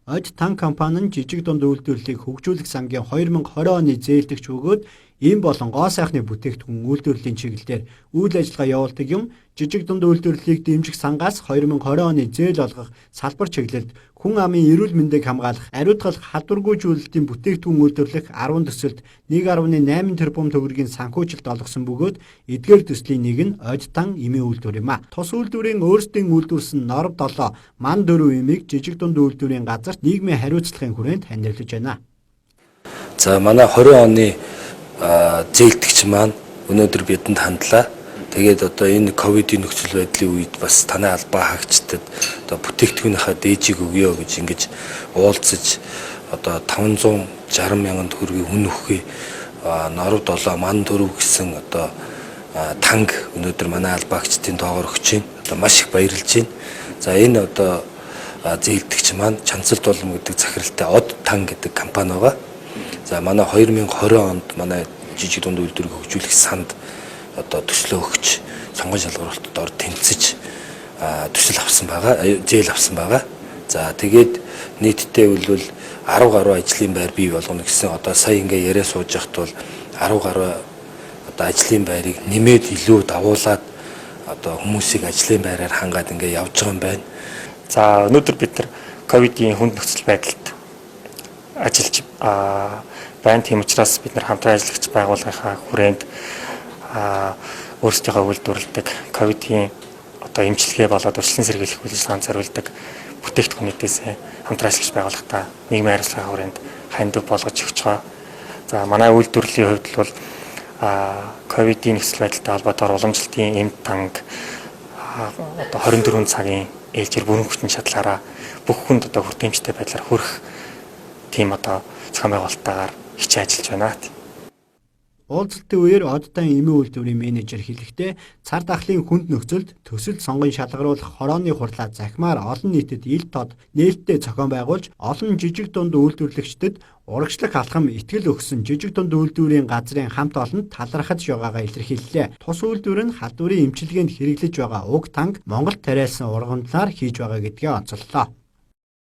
Аж Тан компани нь жижиг дунд үйлдвэрлэлийг хөгжүүлэх сангийн 2020 оны зээлдэгч бөгөөд ийм болон гоо сайхны бүтээгдэхүүн үйлдвэрлэлийн чиглэлээр үйл ажиллагаа явуулдаг юм. Жижиг дунд үйлдвэрлэлийг дэмжих сангаас 2020 оны зээл олгох салбар чиглэлд хүн амын эрүүл мэндийг хамгаалах, ариутгах, халдваргүйжүүлэлтийн бүтээгдэхүүн үйлдвэрлэх 10 төсөлд 1.8 тэрбум төгрөгийн санхүүжилт олгосон бөгөөд эдгээр төслийн нэг нь Аж Тан эмийн үйлдвэр юм а. Тус үйлдвэрийн өөрсдийн үйлдвэрсэн Норв 7, Ман 4 эмийг жижиг дунд үйлдвэрийн газарт нийгмийн хариуцлагын хүрээнд танилцуулж байна. За манай 20 оны зээлдэгч маань өнөөдөр бидэнд хандлаа. Тэгээд одоо энэ ковидын нөхцөл байдлын үед бас танай албаа хаагчдад одоо бүтээгдэхүүнийхээ дээжийг өгье гэж ингэж уулзаж одоо 560 мянган төгрөгийн хүн өгөхий Норв 7, Ман 4 гэсэн одоо танк өнөөдөр манай албаагчдын тоогоор өгч байна. Одоо маш их баярлж байна. За энэ одоо зээлдэгч маань Чанцалт болом гэдэг захиралтай Од Тан гэдэг компани байгаа. За манай 2020 онд манай жижиг дунд үйлдвэрийг хөгжүүлэх санд одоо төслөө өгч сонгон шалгуулалтад ор тэнцэж төсөл авсан байгаа, зээл авсан байгаа. За тэгээд нийтдээ бол 10 гаруй ажлын байр бий болгоно гэсэн одоо сая ингээ яриа сууж яхад бол 10 гаруй одоо ажлын байрыг нэмээд илүү давуулаад одоо хүмүүсийг ажлын байраар хангаад ингээ явж байгаа юм байна. За өнөөдөр бид нар ковидын хүнд нөхцөл байдалд ажиллаж байна. Тийм учраас бид нар хамтран ажиллагч байгууллагынхаа хүрээнд өөрсдийнхөө үйлдвэрлэдэг ковидын одоо эмчилгээ болоод урьдчилан сэргийлэх үйл ажиллагаанд зориулдаг бүтээгдэхүүнүүдээс хамтран ажиллагч байгууллагатай нийгмийн хариуцлагын хүрээнд хандив болгож өгч байгаа. За манай үйлдвэрлэлийн хувьд бол ковидын нөхцөл байдалтай холбоотойгоор уламжлалтын эм танк одоо 24 цагийн ээлжээр бүрэн хүчин чадлаараа бүх хүнд одоо хүртээмжтэй байдлаар хүрэх тийм одоо зохион байгуулалттайгаар хичээн ажиллаж байна. Уулзалтын үеэр Од Тан эмийн үйлдвэрийн менежер хэлэхдээ цар тахлын хүнд нөхцөлд төсөл сонгон шалгаруулах хорооны хурлаа захимаар олон нийтэд ил тод нээлттэй зохион байгуулж олон жижиг дунд үйлдвэрлэгчдэд урагшлах алхам итгэл өгсөн жижиг дунд үйлдвэрийн газрын хамт олонд талархаж байгаагаа илэрхийллээ. Тус үйлдвэр нь халдварын эмчилгээнд хэрэглэж байгаа уг танк Монголд тариалсан ургамлаар хийж байгаа гэдгээ онцоллоо.